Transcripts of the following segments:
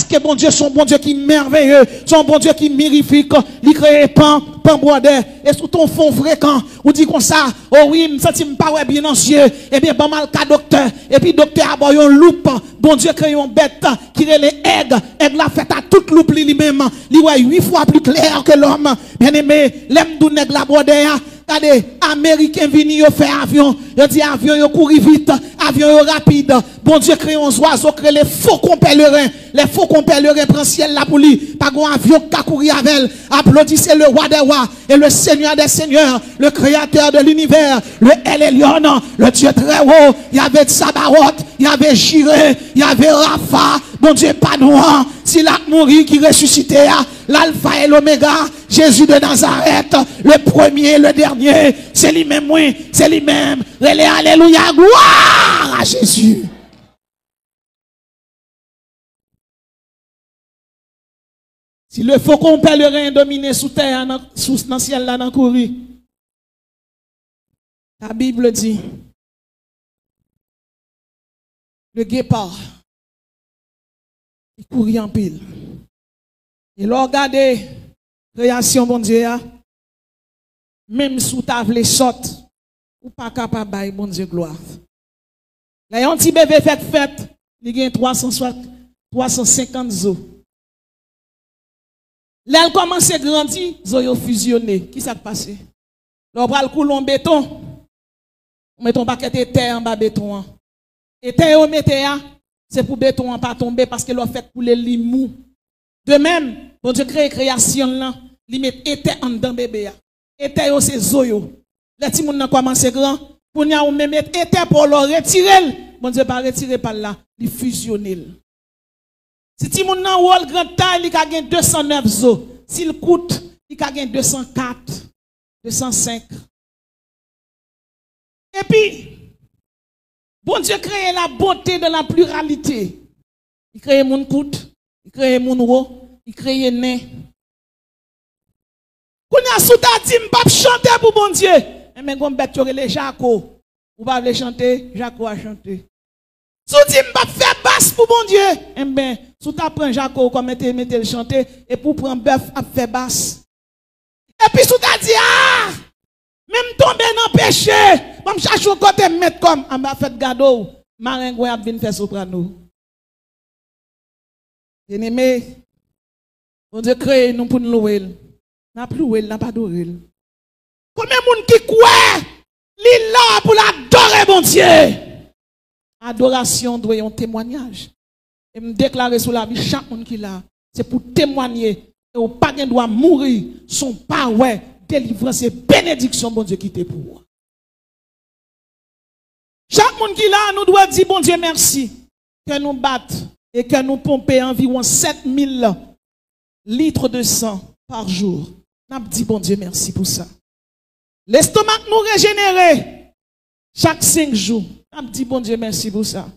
que bon Dieu, son bon Dieu qui est merveilleux, son bon Dieu qui est mirifique, il crée pan broder, et sous ton fond fréquent, ou dit comme ça, oh oui, me senti pas bien anxieux, et bien, pas mal qu'à docteur, et puis docteur a boy un loupe, bon Dieu crée une bête, qui est les aigle la fait à toute loupe lui-même, lui ouais 8 fois plus clair que l'homme, bien aimé, l'aime d'où nèg la broder, regardez, Américains viennent faire avion, ils disent avion, ils courent vite, avion rapide. Bon Dieu crée un oiseau, crée les faucons pèlerins. Les faucons pèlerins prennent ciel là pour lui. Pas un avion qui a couru avec elle. Applaudissez le roi des rois et le seigneur des seigneurs, le créateur de l'univers, le El Elyon, le Dieu très haut. Il y avait Sabaoth, il y avait Jireh, il y avait Rapha. Bon Dieu, pas noir. S'il a mouru, qui ressuscitait, l'alpha et l'oméga, Jésus de Nazareth, le premier, le dernier, c'est lui-même, moi, c'est lui-même. Alléluia, gloire à Jésus. Si le faucon pèlerin dominé sous terre, dans le ciel, là, dans courir, la Bible dit, le guépard, il courit en pile. Et là, regardez, création, bon Dieu, même sous table sorte, ou pas capable de bon Dieu gloire. Là, un petit bébé fait fête, il a 350 os. Là, elle commence à grandir, ils ont fusionné. Qui s'est passé? Là, on va le couler en béton. On met un paquet de terre en bas béton. Et terre, on met c'est pour béton ne pas tomber parce que l'on fait couler l'imou. De même, bon Dieu crée création là, il met été en dedans bébé. Été c'est zoyo. Les petits moun commence grand, pour n'y a même été pour le retirer. Bon Dieu pas retirer par là, il fusionner. Si ti moun nan wol grand taille, il a gagné 209 os. S'il coûte, il a gagné 204, 205. Et puis bon Dieu crée la beauté de la pluralité. Il crée mon coûte, il crée mon haut, il crée né. Quand on a souta dit m'pa chanter pour bon Dieu. Mais gon bête yo les Jaco. Ou pas le chanter, Jaco a chanter. Sou dit m'pa faire basse pour bon Dieu. Eh ben, sou ta prend Jaco comme mettez le chanter et pour prendre bœuf a faire basse. Et puis sou ta dit même tomber dans péché, même chercher un côté mettre comme en bas fait gado, maringouin a vinn faire soprano. Bien-aimé, on Dieu crée nous pour nous louer. N'a plus louer, n'a pas adorer. Combien de monde qui croit, li là pour l'adorer bon Dieu. Adoration doit un témoignage. Et me déclarer sur la vie chaque monde qui là, c'est pour témoigner et au pas doit mourir son pas ouais. Délivrance et bénédiction, bon Dieu, qui t'est pour. Chaque monde qui là, nous doit dire, bon Dieu, merci. Que nous battons et que nous pompons environ 7000 litres de sang par jour. Nous dit, bon Dieu, merci pour ça. L'estomac nous régénère chaque 5 jours. Nous dit, bon Dieu, merci pour ça.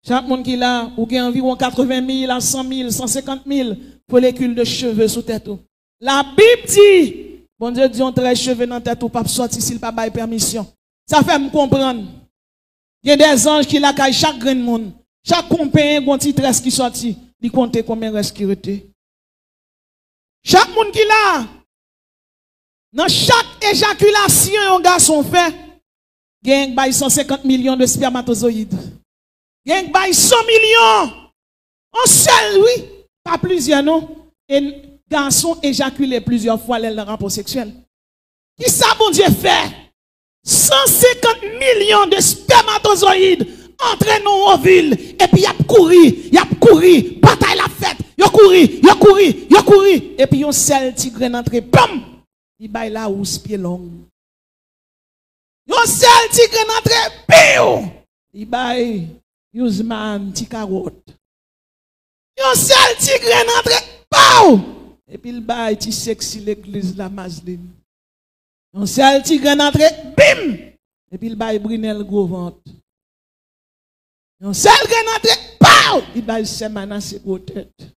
Chaque monde qui là, ou qui a environ 80 000 à 100 000, 150 000 follicules de cheveux sous tête. La Bible dit, bon Dieu dit, on traite cheveux dans tête ou pas sortir s'il pas bail permission. Ça fait me comprendre. Il y a des anges qui la caillent chaque grain de monde. Chaque compagnie, un petit tresse qui sorti, il compte combien reste qui rete. Chaque monde qui là, dans chaque éjaculation, un garçon fait, il y a 150 millions de spermatozoïdes. Il y a 100 millions. En seul, oui, pas plusieurs, non. Et garçon éjaculé plusieurs fois le rapport sexuel. Qui ça, bon Dieu, fait? 150 millions de spermatozoïdes entraînent nos ovules. Et puis, il y a couru, bataille la fête. Il a couru. Et puis, un seul tigre entré, pam! Il baille la housse pied long. Un seul tigre entré, piou! Il baille, Usman, ti carotte. Un seul tigre entré, pow! Et puis il baille, ti sexy l'église la Masline. On seul tigre entré, bim! Et puis il baille Brunel gros ventre. On seul tigre entré, pow! Il baille Semana ses gros têtes.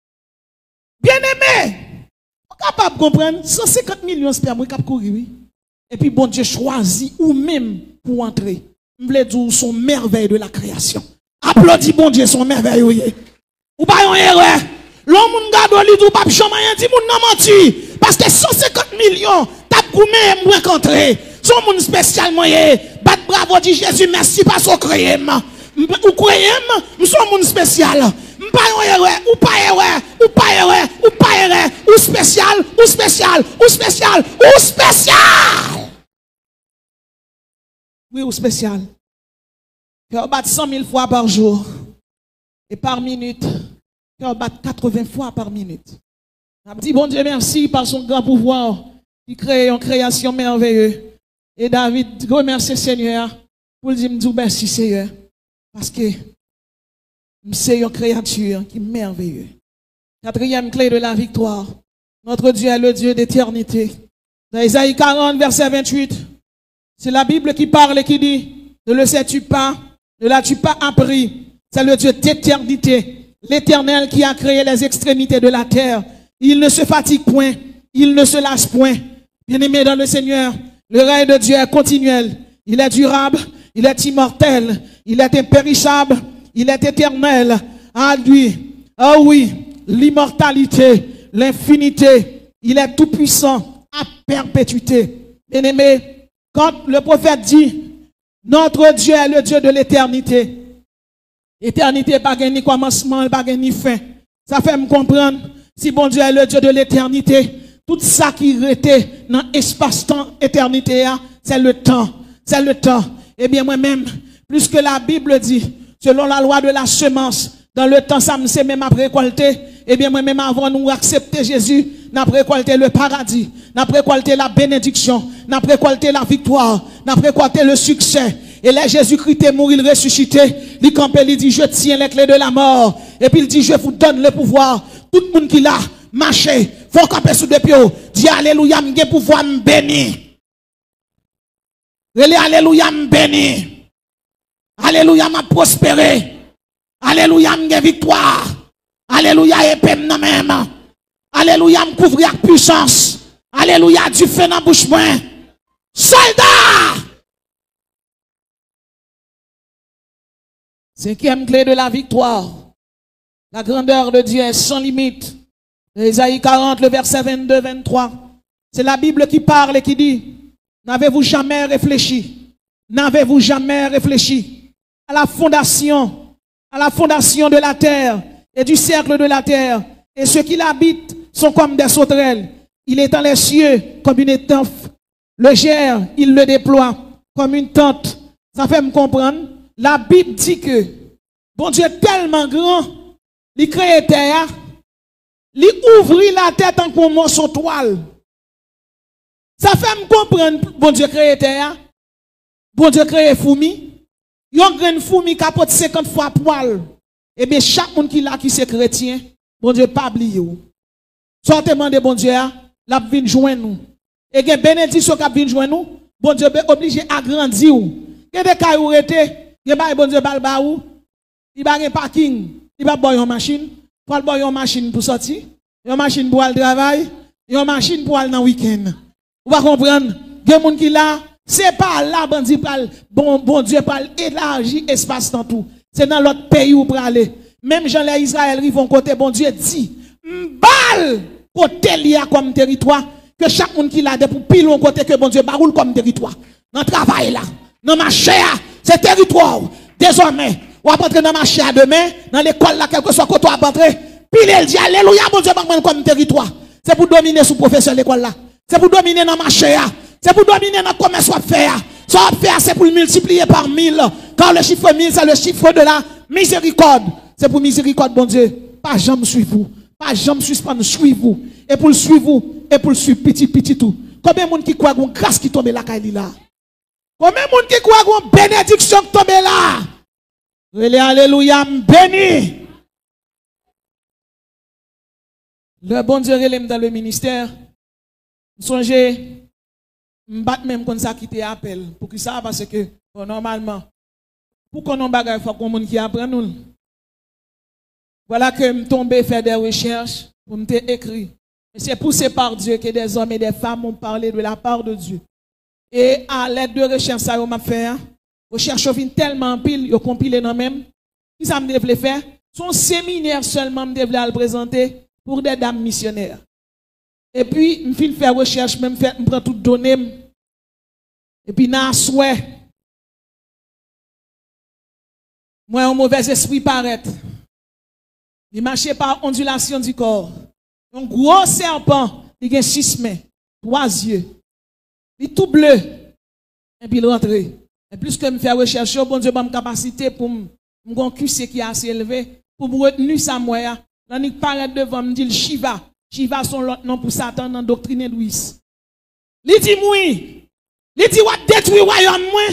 Bien aimé! On est capable de comprendre, 150 millions de sperme, on courir. Et puis bon Dieu choisit ou même pour entrer. On veut dire son merveille de la création. Applaudis bon Dieu son merveille. Ou pas une erreur. L'homme garde au lit ou pas jamais rien dit moun nan menti. Parce que 150 millions, t'as goumé moins qu'entré. Son moun spécialement bat bravo dit Jésus merci parce que croyez ou croyez nous sommes moun spécial. Pas une erreur, ou pas erreur, ou pas erreur, ou pas erreur, ou spécial, ou spécial, ou spécial, ou spécial. Oui, ou spécial. Cœur bat 100 000 fois par jour. Et par minute, cœur bat 80 fois par minute. On dit bon Dieu merci par son grand pouvoir qui crée une création merveilleuse. Et David remercie le Seigneur pour lui dire merci Seigneur. Parce que c'est une créature qui est merveilleuse. Quatrième clé de la victoire. Notre Dieu est le Dieu d'éternité. Dans Isaïe 40, verset 28, c'est la Bible qui parle et qui dit, ne le sais-tu pas, ne l'as-tu pas appris? C'est le Dieu d'éternité, l'Éternel qui a créé les extrémités de la terre. Il ne se fatigue point, il ne se lasse point. Bien-aimé dans le Seigneur, le règne de Dieu est continuel. Il est durable, il est immortel, il est impérissable, il est éternel. À lui, ah oui, l'immortalité, l'infinité, il est tout puissant à perpétuité. Bien-aimé, quand le prophète dit, notre Dieu est le Dieu de l'éternité. Éternité, pas ni commencement, pas ni fin. Ça fait me comprendre, si bon Dieu est le Dieu de l'éternité, tout ça qui était dans l'espace-temps, éternité, c'est le temps. C'est le temps. Eh bien, moi-même, plus que la Bible dit, selon la loi de la semence, dans le temps, ça me sait même après récolter. Eh bien, moi-même, avant nous accepter Jésus, n'a récolté le paradis, n'a récolté la bénédiction, n'a récolté la victoire, n'a récolté le succès. Et là, Jésus-Christ est mort, il ressuscité. Il campé, il dit, je tiens les clés de la mort. Et puis il dit, je vous donne le pouvoir. Tout le monde qui l'a marché, faut camper sous deux pieds. Dis alléluia, m'ge pouvoir m'béni. Alléluia, m'béni. Alléluia, m'a prospéré. Alléluia, m'ge victoire. Alléluia, épée nan même. Alléluia, m'couvrir puissance. Alléluia, du feu dans bouche moi. Soldat! Cinquième clé de la victoire. La grandeur de Dieu est sans limite. Isaïe 40, le verset 22-23. C'est la Bible qui parle et qui dit, n'avez-vous jamais réfléchi? N'avez-vous jamais réfléchi à la fondation de la terre et du cercle de la terre, et ceux qui l'habitent sont comme des sauterelles. Il étend les cieux comme une étoffe. Le gère, il le déploie comme une tente. Ça fait me comprendre. La Bible dit que bon Dieu est tellement grand, il crée terre, il ouvre la tête en comme morceau toile. Ça fait me comprendre, bon Dieu crée terre, bon Dieu crée fourmi, yon graine fourmi capote 50 fois poil. Et bien chaque monde qui là qui c'est chrétien, bon Dieu pas oublié ou. Sortement de bon Dieu, la vinn joindre nous. Et gen bénédiction qui vinn joindre nous, bon Dieu est obligé à grandir ou. Et des cas où était il va bon Dieu balba ou il va un parking, il va boire une machine, pour boire une machine pour sortir, une machine pour aller travail, une machine pour aller dans week-end. Vous va comprendre, des gens qui là, c'est pas là bon Dieu parle élargir espace dans tout. C'est dans l'autre pays où pour aller. Même gens les Israël ils vont côté bon Dieu dit, m'bal côté lié comme territoire que chaque monde qui là pour pile on côté que bon Dieu baroule comme territoire. Dans travail là, dans marché c'est territoire. Désormais, on va entrer dans le marché à demain, dans l'école là, quel que soit côté on va entrer, puis il dit alléluia, bon Dieu, comme territoire. C'est pour dominer sous professeur l'école là. C'est pour dominer dans le marché. C'est pour dominer dans le commerce à faire. Ça va faire, c'est pour le multiplier par 1000. Car le chiffre 1000, c'est le chiffre de la miséricorde. C'est pour miséricorde, bon Dieu. Pas jamais suivre vous. Pas jamais suspendre, suivre vous. Et pour le suivre vous, et pour le suivre petit tout. Combien de monde qui croit qu'on grâce qui tombe là, là? Combien de monde qui croit qu'on bénédiction qui tombe là? Alléluia, béni. Le bon Dieu relève dans le ministère. Songez, m'bat même comme ça qui te appelle. Pour qui ça? Parce que, bon, normalement, pour qu'on ait bagage, il faut qu'on qui apprend nous. Voilà que je tombe faire des recherches pour me écrire. Et c'est poussé par Dieu que des hommes et des femmes ont parlé de la part de Dieu. Et à l'aide de recherche, ça m'a fait. Recherche vient tellement pile, yo compilé dans même. Qui ça me devait faire? Son séminaire seulement me devait le présenter pour des dames missionnaires. Et puis, je fais faire recherche, même je prends toutes données. Et puis, dans souhait, moi, un mauvais esprit paraît. Il marchait par ondulation du corps. Un gros serpent, il a 6 mains, 3 yeux. Il est tout bleu. Et puis il rentre. Et plus que me faire recherche, bon Dieu, ma capacité pour me QC qui est assez élevé, pour me retenir ça, moi. Là, il paraît devant me dit Shiva. Shiva son l'autre nom pour Satan dans la doctrine hindouiste. Il dit, oui. Il dit, on détruit le royaume, moi.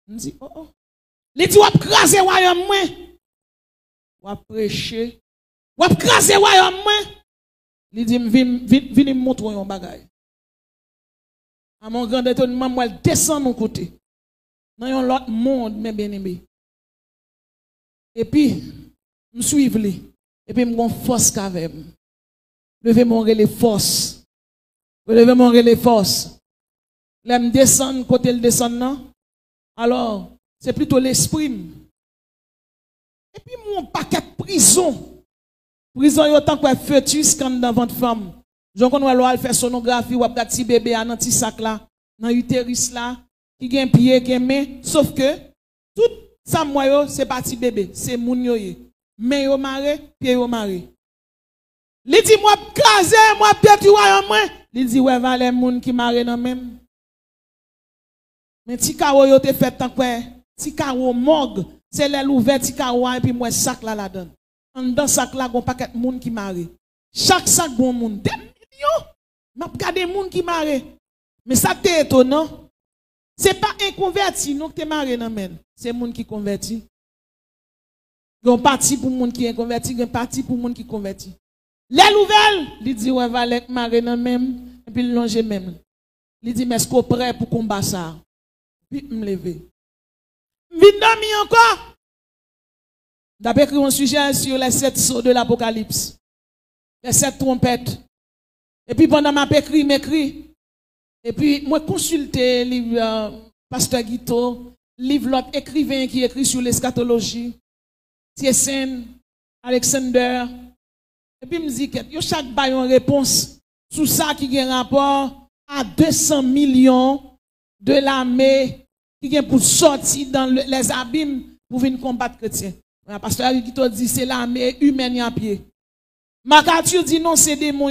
Je dis, oh, oh. Il dit, on craser le royaume, moi. On prêcher. On craser le royaume, moi. Il dit, viens me montrer un bagage. À mon grand étonnement, moi, je descends de mon côté. Dans un autre monde, mes bien-aimés. Et puis, je me suis et puis, je me force qu'avec moi. Levez mon relais force. Levez mon relais force. Là, je descends, côté le descendant. Alors, c'est plutôt l'esprit. Et puis, mon paquet de prison. Prison, il y a autant que fœtus quand dans votre femme. Je connais faire sonographie, ou un petit bébé à un petit sac là, dans l'utérus là, qui a un pied, qui a un main. Sauf que, tout ça, moi, c'est pas petit bébé, c'est moun yo. Main yo maré, pied yo maré. Il dit, moi, crasé, moi, détruit, moi. Il dit, ouais, va les moun qui maré dans même. Mais ti karo yo te fait tant quoi, ti karo morgue, c'est l'aile ouverte, ti karo, et puis moi, sac là la donne. En dans sac là, gon paquet moun qui maré. Chaque sac bon moun. M'a regardé moun qui maré. Mais ça t'est étonnant. C'est pas un converti non que t'es maré dans men. C'est moun qui converti. Gon parti pour moun qui est converti, gon parti pour moun qui converti. Les nouvelles, il dit ouais valek maré dans même et puis longer même. Il dit mais est-ce qu'on prêt pour combattre ça? Puis me lever. Vite dormi encore. D'après écrit un sujet sur les 7 sceaux de l'Apocalypse. Les 7 trompettes. Et puis pendant ma écrit, m'écrit. Et puis moi consulter livre Pasteur Guito, livre l'autre écrivain qui écrit sur l'eschatologie, Thiessen, Alexander. Et puis me dit que chaque bail une réponse sur ça qui a un rapport à 200 millions de l'armée qui vient pour sortir dans les abîmes pour venir combattre les chrétiens. Le pasteur Guito dit c'est l'armée humaine à pied. MacArthur dit non, c'est des démons.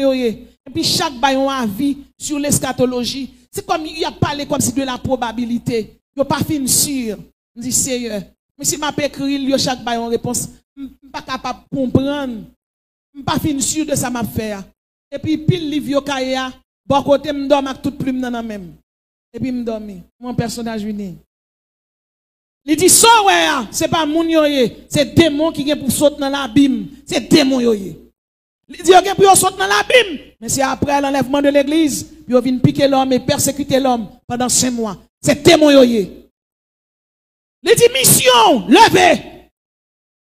Et puis chaque baillon a vie sur l'eschatologie. C'est comme il a parlé comme si de la probabilité. Il n'a pas fini sûr. Il dit sérieux. Mais si m'a écrit chaque baillon réponse, je ne suis pas capable de comprendre. Je ne suis pas fini sûr de ça m'a fait. Et puis pile livre kaya, bon côté me dorme avec toute plume dans la même. Et puis me dormi. Mon personnage venu. Il dit ça ouais, c'est pas moun yoye, c'est démon qui vient pour sauter dans l'abîme. C'est démon yoye. Il dit, ok, puis on saute dans l'abîme. Mais c'est après l'enlèvement de l'église, puis on vient piquer l'homme et persécuter l'homme pendant 5 mois. C'est témoin yoye. Il dit, mission, levez,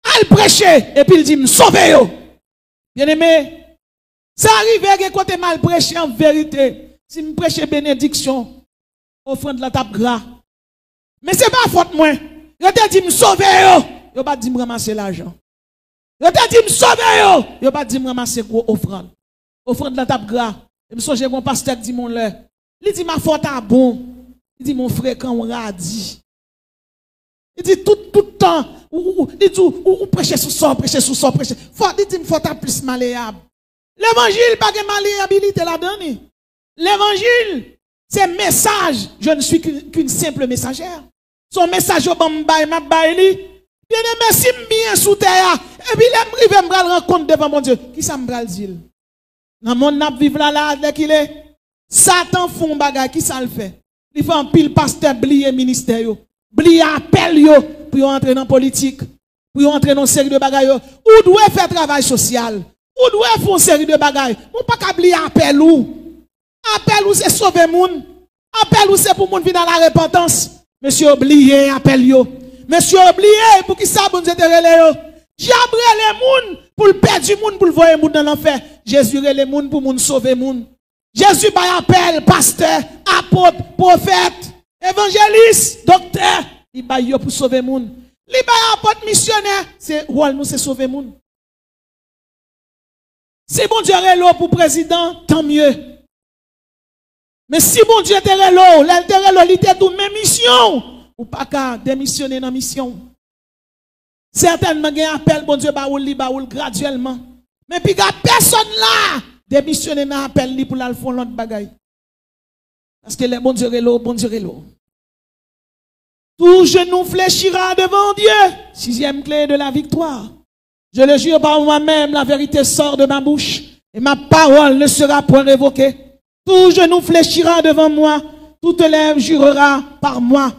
al prêcher, et puis il dit, sauvez yo. Bien aimé, ça arrive que côté mal prêché en vérité. Si me prêche bénédiction, offrande la table gras. Mais c'est pas faute moi. Je te dis, sauvez yo. Je pas dit, ramasser l'argent. Je te dis, me sauver yo. Yo pas dit, me ramasser gros offrande. Offrande la table gras. Et me songe mon pasteur dit mon leur. Il dit, ma faute à bon. Il dit, mon frère, quand on radis. Il dit, tout le temps. Il dit, ou prêcher sous son, prêcher sous son, prêcher. Il dit, me faute à plus malléable. L'évangile, pas de malléabilité là-dedans. L'évangile, c'est message. Je ne suis qu'une simple messagère. Son message au bambay, ma baili. Bien aimé, si bien sous terre, et puis il me rencontre devant mon Dieu. Qui ça me dit? Dans mon nap vivre là, dès qu'il est, Satan font bagay, qui ça le fait? Il fait un pile pasteur, blier ministère, blier appel, pour entrer dans la politique, pour entrer dans une série de bagailles. Ou doit faire travail social, ou doit faire une série de bagailles. Ou pas qu'à blier appel ou. Appel ou c'est sauver moun. Appel ou c'est pour moun venir dans la repentance. Monsieur oublié, appel yo. Monsieur oublié, pour qui ça, bon Dieu te relève. J'abre les moun, pour le perdre du moun, pour le voir moun dans l'enfer. Jésus les moun, pour moun sauver moun. Jésus va appel, pasteur, apôtre, prophète, évangéliste, docteur. Il va pour sauver moun. Il va apôtre missionnaire. C'est rôle nous, c'est sauver moun. Si bon Dieu est là pour président, tant mieux. Mais si bon Dieu était là, il était tout même mission. Ou pas qu'à démissionner dans la mission. Certainement, il y a un appel, bon Dieu, baoul graduellement. Mais puis, il n'y a personne là, démissionner dans l'appel pour la faire l'autre bagaille. Parce que les bon Dieu est là, bon Dieu est là. Tout genou fléchira devant Dieu. 6e clé de la victoire. Je le jure par moi-même, la vérité sort de ma bouche et ma parole ne sera point révoquée. Tout genou fléchira devant moi, toute lèvre jurera par moi.